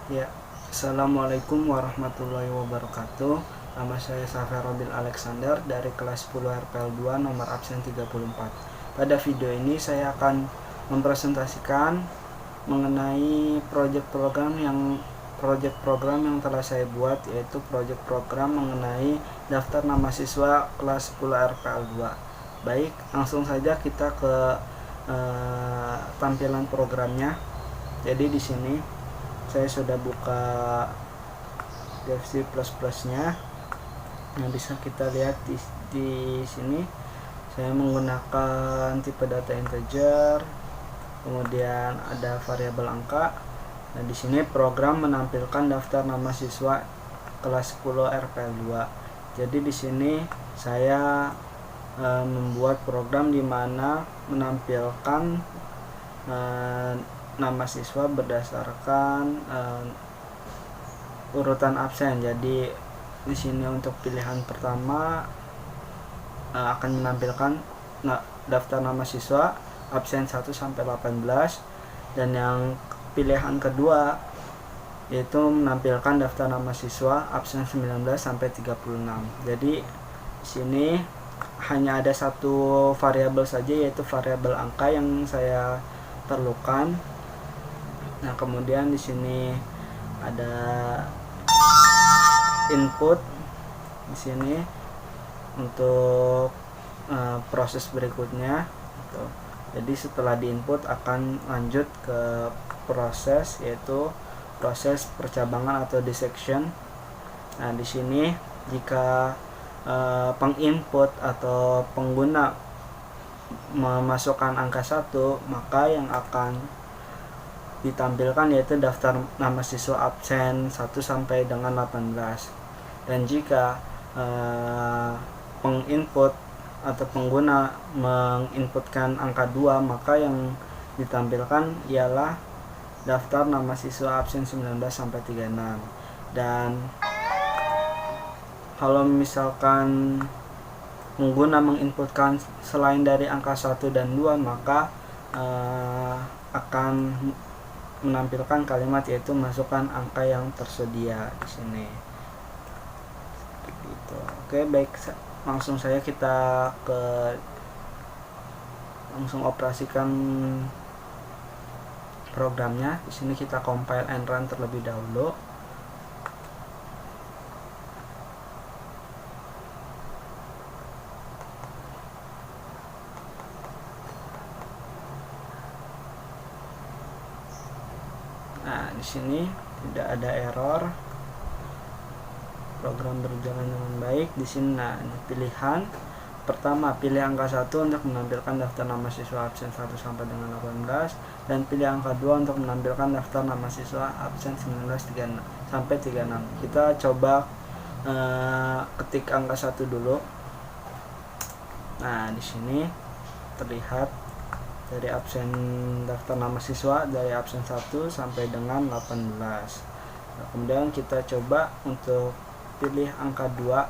Ya, Assalamualaikum warahmatullahi wabarakatuh. Nama saya Saferobil Alexander dari kelas 10 RPL 2 nomor absen 34. Pada video ini saya akan mempresentasikan mengenai proyek program yang telah saya buat, yaitu proyek program mengenai daftar nama siswa kelas 10 RPL 2. Baik, langsung saja kita ke tampilan programnya. Jadi di sini saya sudah buka DFC nya. Nah, bisa kita lihat di sini saya menggunakan tipe data integer, kemudian ada variabel angka. Nah, di sini program menampilkan daftar nama siswa kelas 10 RPL 2. Jadi di sini saya membuat program di mana menampilkan nama siswa berdasarkan urutan absen. Jadi di sini untuk pilihan pertama akan menampilkan daftar nama siswa absen 1 sampai 18, dan yang pilihan kedua yaitu menampilkan daftar nama siswa absen 19 sampai 36. Jadi di sini hanya ada satu variabel saja, yaitu variabel angka yang saya perlukan. Nah, kemudian di sini ada input di sini untuk proses berikutnya. Jadi setelah diinput akan lanjut ke proses, yaitu proses percabangan atau dissection. Nah, di sini jika penginput atau pengguna memasukkan angka 1, maka yang akan ditampilkan yaitu daftar nama siswa absen 1 sampai dengan 18. Dan jika penginput atau pengguna menginputkan angka 2, maka yang ditampilkan ialah daftar nama siswa absen 19 sampai 36. Dan kalau misalkan pengguna menginputkan selain dari angka 1 dan 2, maka akan menampilkan kalimat yaitu masukkan angka yang tersedia di sini. Gitu. Oke, baik, langsung operasikan programnya. Di sini kita compile and run terlebih dahulu. Nah, di sini tidak ada error. Program berjalan dengan baik. Di sini pilihan pertama, pilih angka 1 untuk menampilkan daftar nama siswa absen 1 sampai dengan 18, dan pilih angka 2 untuk menampilkan daftar nama siswa absen 19 sampai 36. Kita coba ketik angka 1 dulu. Nah, di sini terlihat dari absen daftar nama siswa dari absen 1 sampai dengan 18. Nah, kemudian kita coba untuk pilih angka 2.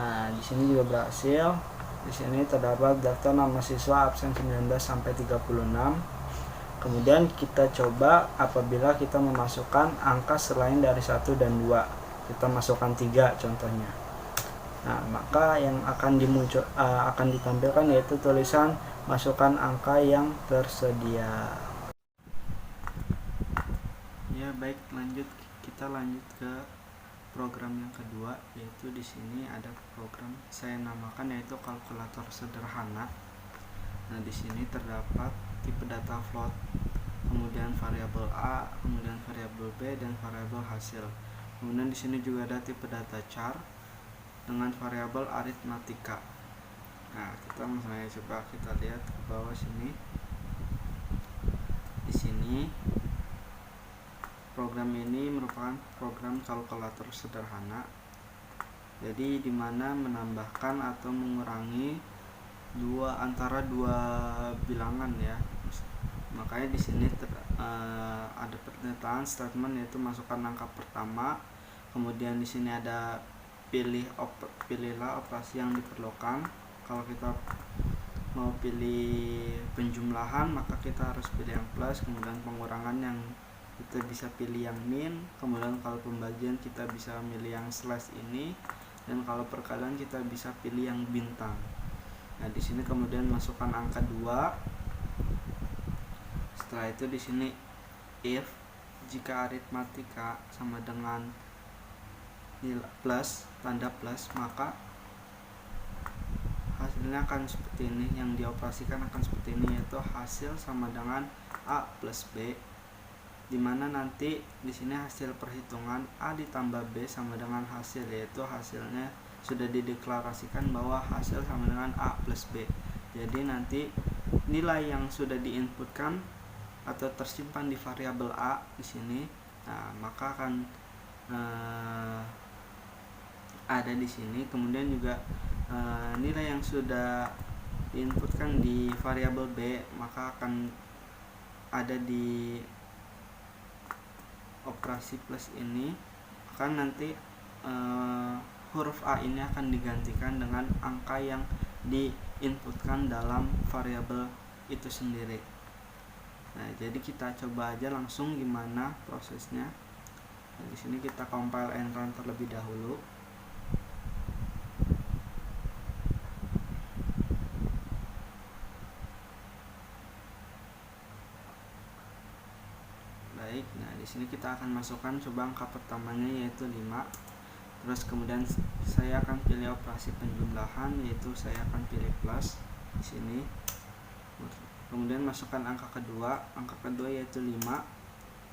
Nah, di sini juga berhasil. Di sini terdapat daftar nama siswa absen 19 sampai 36. Kemudian kita coba apabila kita memasukkan angka selain dari 1 dan 2. Kita masukkan 3 contohnya. Nah, maka yang akan ditampilkan yaitu tulisan masukkan angka yang tersedia. Ya, baik, kita lanjut ke program yang kedua, yaitu di sini ada program saya namakan yaitu kalkulator sederhana. Nah, di sini terdapat tipe data float, kemudian variabel A, kemudian variabel B, dan variabel hasil. Kemudian di sini juga ada tipe data char dengan variabel aritmatika. Nah, coba kita lihat ke bawah sini. Di sini program ini merupakan program kalkulator sederhana. Jadi di mana menambahkan atau mengurangi antara dua bilangan ya. Makanya di sini ada pernyataan statement yaitu masukkan angka pertama. Kemudian di sini ada pilihlah operasi yang diperlukan. Kalau kita mau pilih penjumlahan maka kita harus pilih yang plus, kemudian pengurangan yang kita bisa pilih yang min, kemudian kalau pembagian kita bisa milih yang slash ini, dan kalau perkalian kita bisa pilih yang bintang. Nah, di sini kemudian masukkan angka 2. Setelah itu di sini if jika aritmatika sama dengan nilai plus, tanda plus, maka hasilnya akan seperti ini. Yang dioperasikan akan seperti ini, yaitu hasil sama dengan A plus B, dimana nanti di sini hasil perhitungan A ditambah B sama dengan hasil, yaitu hasilnya sudah dideklarasikan bahwa hasil sama dengan A plus B. Jadi nanti nilai yang sudah diinputkan atau tersimpan di variabel A di sini, nah maka akan ada di sini. Kemudian juga nilai yang sudah diinputkan di variabel B maka akan ada di operasi plus ini. Akan nanti huruf A ini akan digantikan dengan angka yang diinputkan dalam variabel itu sendiri. Nah, jadi kita coba aja langsung gimana prosesnya. Nah, di sini kita compile and run terlebih dahulu. Baik, nah di sini kita akan masukkan coba angka pertamanya yaitu 5. Terus kemudian saya akan pilih operasi penjumlahan, yaitu saya akan pilih plus di sini. Kemudian masukkan angka kedua yaitu 5.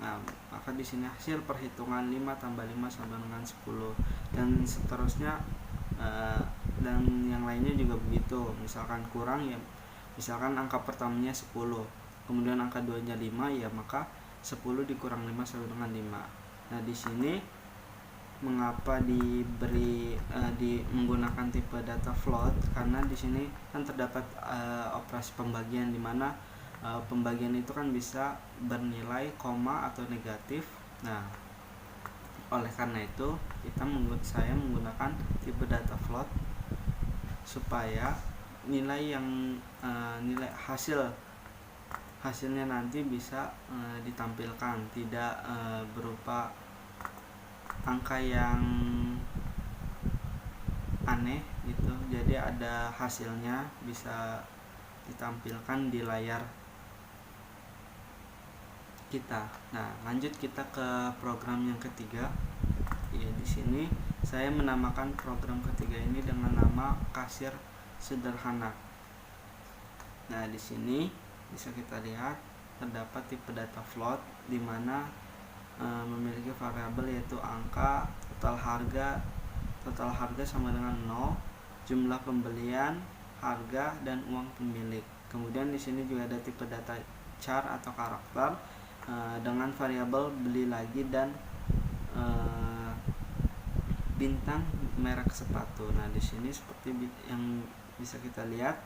Nah, maka di sini hasil perhitungan 5 tambah 5 sama dengan 10, dan seterusnya, dan yang lainnya juga begitu. Misalkan kurang ya, misalkan angka pertamanya 10, kemudian angka 2-nya 5, ya maka 10 dikurang 5 sama dengan 5. Nah, di sini mengapa diberi menggunakan tipe data float, karena di sini kan terdapat operasi pembagian, di mana pembagian itu kan bisa bernilai koma atau negatif. Nah, oleh karena itu saya menggunakan tipe data float supaya nilai yang nilai hasilnya nanti bisa ditampilkan, tidak berupa angka yang aneh gitu. Jadi ada hasilnya bisa ditampilkan di layar kita. Nah, lanjut kita ke program yang ketiga. Ya, di sini saya menamakan program ketiga ini dengan nama kasir sederhana. Nah, di sini bisa kita lihat terdapat tipe data float, di mana memiliki variabel yaitu angka, total harga sama dengan 0, jumlah pembelian, harga, dan uang pemilik. Kemudian di sini juga ada tipe data char atau karakter dengan variabel beli lagi dan bintang merek sepatu. Nah, di sini seperti yang bisa kita lihat.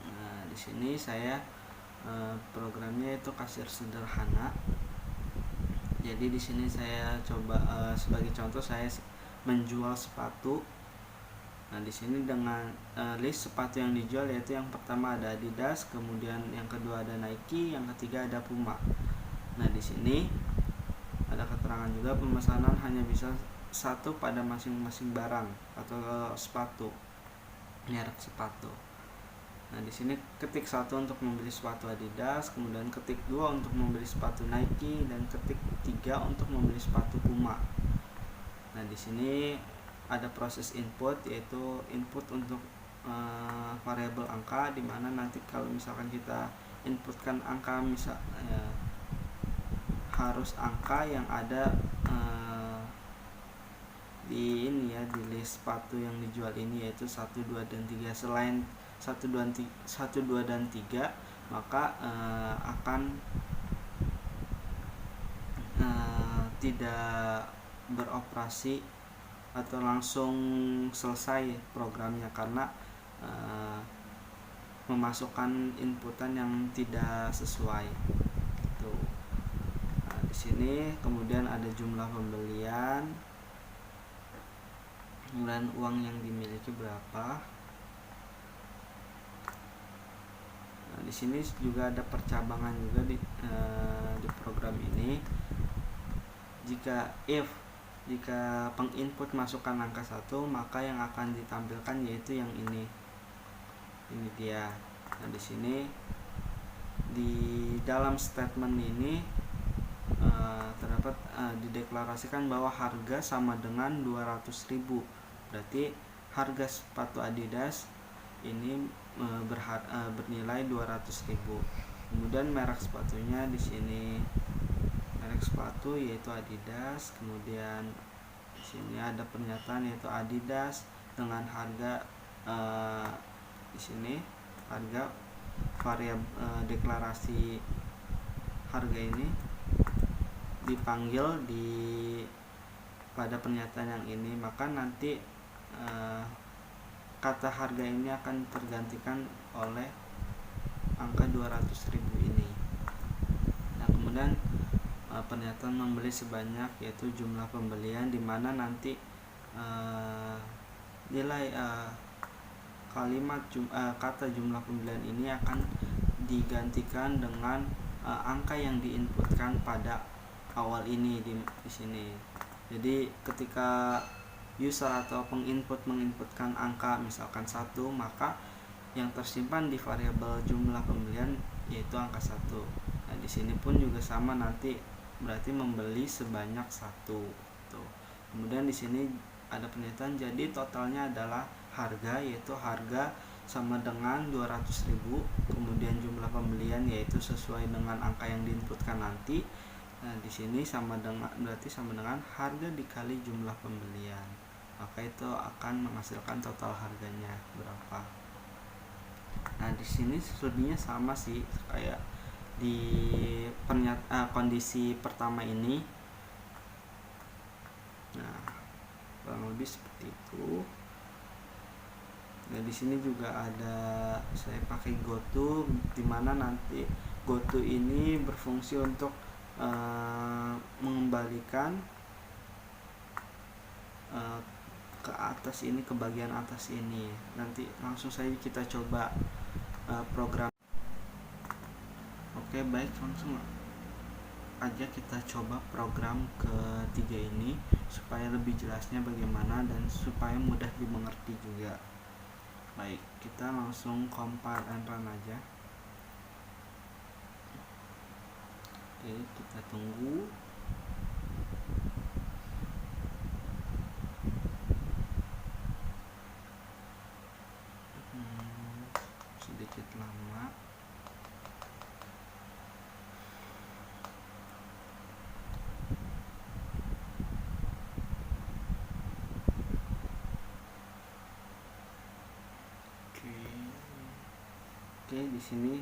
Nah, di sini saya programnya itu kasir sederhana. Jadi di sini saya coba sebagai contoh saya menjual sepatu. Nah, di sini dengan list sepatu yang dijual, yaitu yang pertama ada Adidas, kemudian yang kedua ada Nike, yang ketiga ada Puma. Nah, di sini ada keterangan juga pemesanan hanya bisa satu pada masing-masing barang atau sepatu, merek sepatu. Nah, di sini ketik 1 untuk membeli sepatu Adidas, kemudian ketik 2 untuk membeli sepatu Nike, dan ketik 3 untuk membeli sepatu Puma. Nah, di sini ada proses input, yaitu input untuk variabel angka, di mana nanti kalau misalkan kita inputkan angka harus angka yang ada di ini ya, di list sepatu yang dijual ini, yaitu 1, 2, dan 3. Selain 1, 2, dan 3 maka akan tidak beroperasi atau langsung selesai programnya, karena memasukkan inputan yang tidak sesuai. Tuh. Nah, di sini kemudian ada jumlah pembelian, kemudian uang yang dimiliki berapa, di sini juga ada percabangan juga di program ini. Jika penginput masukkan angka 1, maka yang akan ditampilkan yaitu yang ini dia. Nah, di sini di dalam statement ini terdapat dideklarasikan bahwa harga sama dengan 200.000. Berarti harga sepatu Adidas ini bernilai 200.000. Kemudian merek sepatunya di sini, merek sepatu yaitu Adidas. Kemudian di sini ada pernyataan yaitu Adidas dengan harga di sini harga variabel deklarasi harga ini dipanggil pada pernyataan yang ini, maka nanti kata harga ini akan tergantikan oleh angka 200.000 ini. Nah, kemudian pernyataan membeli sebanyak yaitu jumlah pembelian, di mana nanti nilai kata jumlah pembelian ini akan digantikan dengan angka yang diinputkan pada awal ini di sini. Jadi ketika user atau penginput menginputkan angka misalkan 1, maka yang tersimpan di variabel jumlah pembelian yaitu angka 1. Nah, di sini pun juga sama, nanti berarti membeli sebanyak 1. Tuh. Kemudian di sini ada pernyataan, jadi totalnya adalah harga, yaitu harga sama dengan 200.000, kemudian jumlah pembelian yaitu sesuai dengan angka yang diinputkan nanti. Nah, di sini berarti sama dengan harga dikali jumlah pembelian. Maka itu akan menghasilkan total harganya berapa. Nah, di sini selebihnya sama sih kayak di kondisi pertama ini. Nah, kurang lebih seperti itu. Nah, di sini juga ada saya pakai GoTo, dimana nanti GoTo ini berfungsi untuk mengembalikan ke atas ini, ke bagian atas ini. Nanti langsung saja kita coba program. Oke, baik, langsung aja kita coba program ketiga ini supaya lebih jelasnya bagaimana dan supaya mudah dimengerti juga. Baik, kita langsung compile and run aja. Oke, kita tunggu. Sedikit lama. Oke, di sini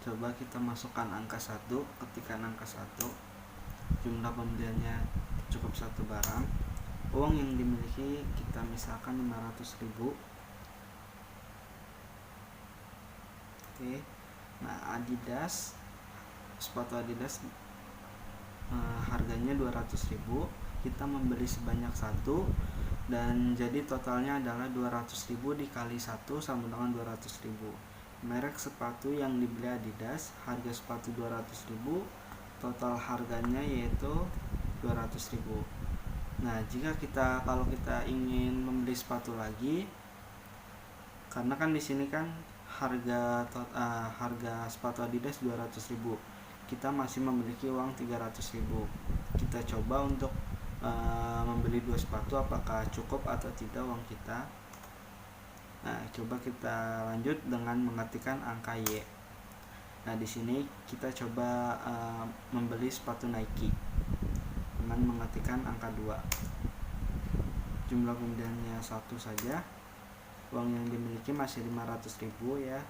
coba kita masukkan angka 1, ketikkan angka 1, jumlah pembeliannya cukup 1 barang, uang yang dimiliki kita misalkan 500.000. Oke, nah Adidas, sepatu Adidas harganya 200.000, kita membeli sebanyak 1, dan jadi totalnya adalah 200.000 dikali 1 sama dengan 200.000. Merek sepatu yang dibeli Adidas, harga sepatu 200.000, total harganya yaitu 200.000. Nah, kalau kita ingin membeli sepatu lagi, karena kan di sini kan harga sepatu Adidas 200.000, kita masih memiliki uang 300.000. Kita coba untuk membeli 2 sepatu, apakah cukup atau tidak uang kita. Nah, coba kita lanjut dengan mengetikkan angka Y. Nah, di sini kita coba membeli sepatu Nike dengan mengetikkan angka 2. Jumlah pembeliannya 1 saja. Uang yang dimiliki masih 500.000 ya.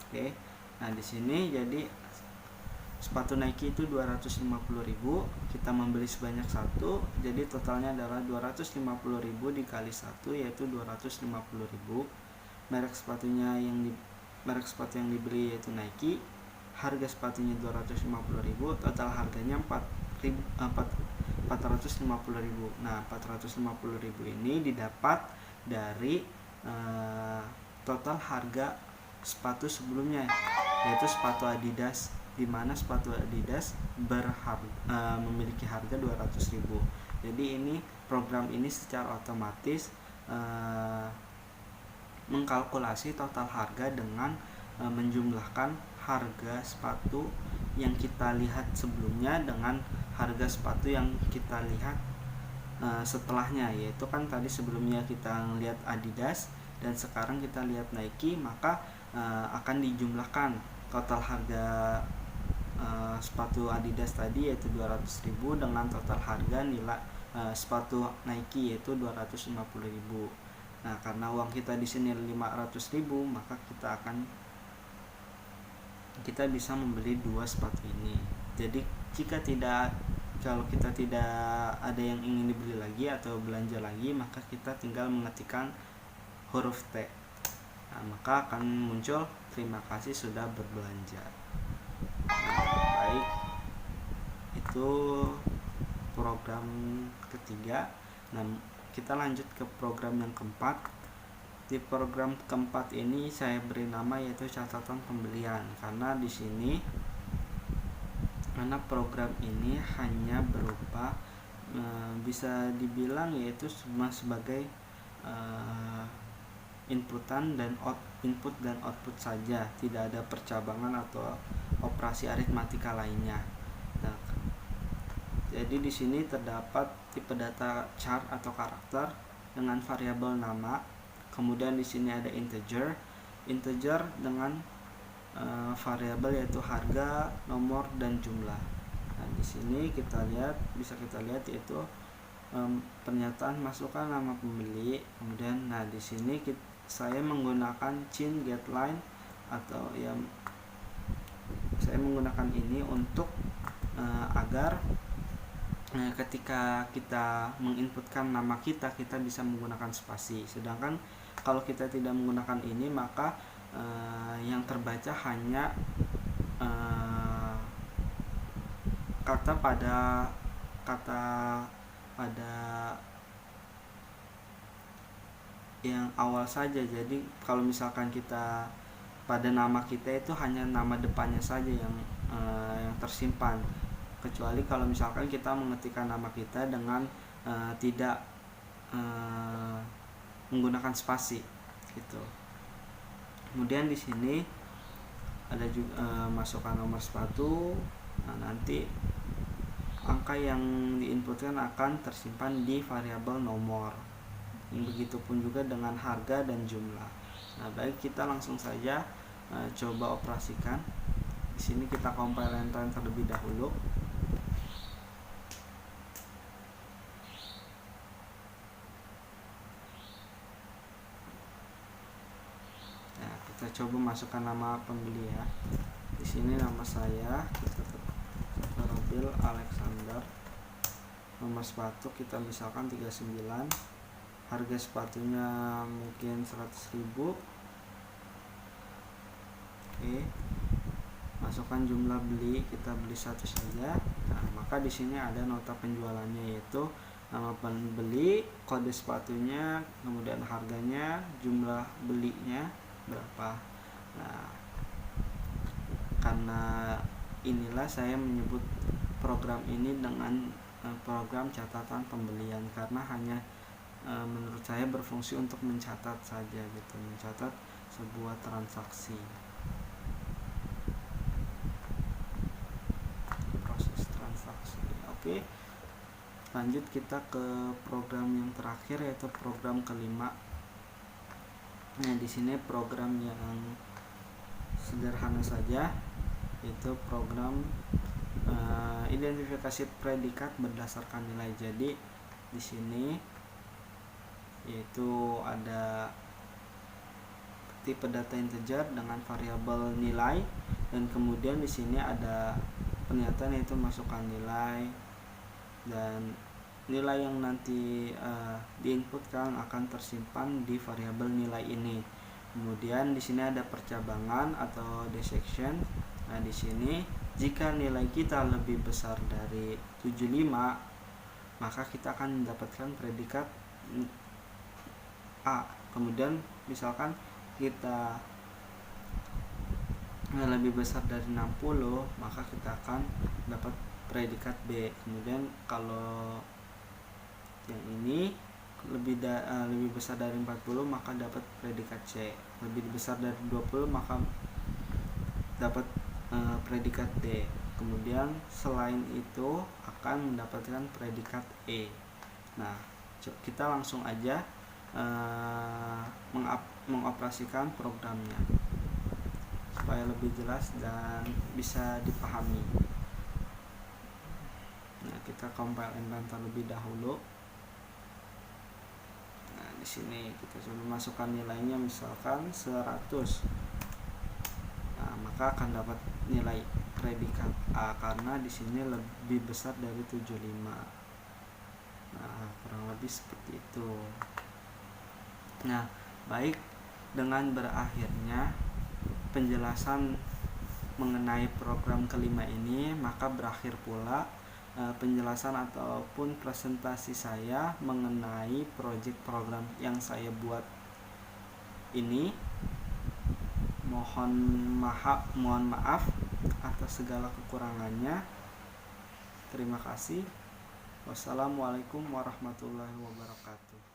Oke. Nah, di sini jadi sepatu Nike itu 250.000, kita membeli sebanyak 1, jadi totalnya adalah 250.000 dikali 1 yaitu 250.000. Merek sepatu yang dibeli yaitu Nike, harga sepatunya 250.000, total harganya 450.000. Nah, 450.000 ini didapat dari total harga sepatu sebelumnya, yaitu sepatu Adidas, di mana sepatu Adidas memiliki harga 200.000. Jadi ini program ini secara otomatis mengkalkulasi total harga dengan menjumlahkan harga sepatu yang kita lihat sebelumnya dengan harga sepatu yang kita lihat setelahnya, yaitu kan tadi sebelumnya kita lihat Adidas dan sekarang kita lihat Nike, maka akan dijumlahkan total harga sepatu Adidas tadi yaitu 200.000 dengan total harga nilai sepatu Nike yaitu 250.000. Nah, karena uang kita di sini 500.000, maka kita bisa membeli 2 sepatu ini. Jadi kalau kita tidak ada yang ingin dibeli lagi atau belanja lagi, maka kita tinggal mengetikkan huruf T. Nah, maka akan muncul terima kasih sudah berbelanja. Baik, itu program ketiga. Nah, kita lanjut ke program yang keempat. Di program keempat ini saya beri nama yaitu catatan pembelian, karena di sini program ini hanya berupa bisa dibilang yaitu cuma sebagai input dan output saja, tidak ada percabangan atau operasi aritmatika lainnya. Nah, jadi di sini terdapat tipe data chart atau karakter dengan variabel nama. Kemudian di sini ada integer dengan variabel yaitu harga, nomor, dan jumlah. Nah, di sini bisa kita lihat yaitu pernyataan masukkan nama pembeli. Kemudian di sini saya menggunakan chain getLine atau saya menggunakan ini untuk agar ketika kita menginputkan nama kita bisa menggunakan spasi. Sedangkan kalau kita tidak menggunakan ini, maka yang terbaca hanya kata pada yang awal saja. Jadi kalau misalkan kita pada nama kita itu hanya nama depannya saja yang tersimpan, kecuali kalau misalkan kita mengetikkan nama kita dengan tidak menggunakan spasi gitu. Kemudian di sini ada juga masukkan nomor sepatu. Nah, nanti angka yang diinputkan akan tersimpan di variabel nomor. Begitupun juga dengan harga dan jumlah. Nah, baik, kita langsung saja coba operasikan. Di sini kita compile and run terlebih dahulu. Nah, kita coba masukkan nama pembeli ya. Di sini nama saya kita Robil Alexander. Nomor sepatu kita misalkan 39. Harga sepatunya mungkin 100.000. Oke. Masukkan jumlah beli, kita beli satu saja. Nah, maka di sini ada nota penjualannya yaitu nama pembeli, kode sepatunya, kemudian harganya, jumlah belinya berapa. Nah, karena inilah saya menyebut program ini dengan program catatan pembelian, karena hanya menurut saya berfungsi untuk mencatat saja gitu, mencatat sebuah transaksi, proses transaksi. Oke, lanjut kita ke program yang terakhir yaitu program kelima. Nah, di sini program yang sederhana saja, yaitu program identifikasi predikat berdasarkan nilai. Jadi di sini yaitu ada tipe data integer dengan variabel nilai, dan kemudian di sini ada pernyataan yaitu masukkan nilai, dan nilai yang nanti diinputkan akan tersimpan di variabel nilai ini. Kemudian di sini ada percabangan atau dissection. Nah, di sini jika nilai kita lebih besar dari 75, maka kita akan mendapatkan predikat A. Kemudian misalkan kita lebih besar dari 60, maka kita akan dapat predikat B. Kemudian kalau yang ini lebih besar dari 40, maka dapat predikat C. Lebih besar dari 20, maka dapat predikat D. Kemudian selain itu akan mendapatkan predikat E. Nah, kita langsung aja mengoperasikan programnya supaya lebih jelas dan bisa dipahami. Nah, kita compile and terlebih dahulu. Nah, di sini kita coba masukkan nilainya, misalkan 100. Nah, maka akan dapat nilai predikat A karena di sini lebih besar dari 75. Nah, kurang lebih seperti itu. Nah, baik, dengan berakhirnya penjelasan mengenai program kelima ini, maka berakhir pula penjelasan ataupun presentasi saya mengenai project program yang saya buat ini. Mohon maaf atas segala kekurangannya. Terima kasih. Wassalamualaikum warahmatullahi wabarakatuh.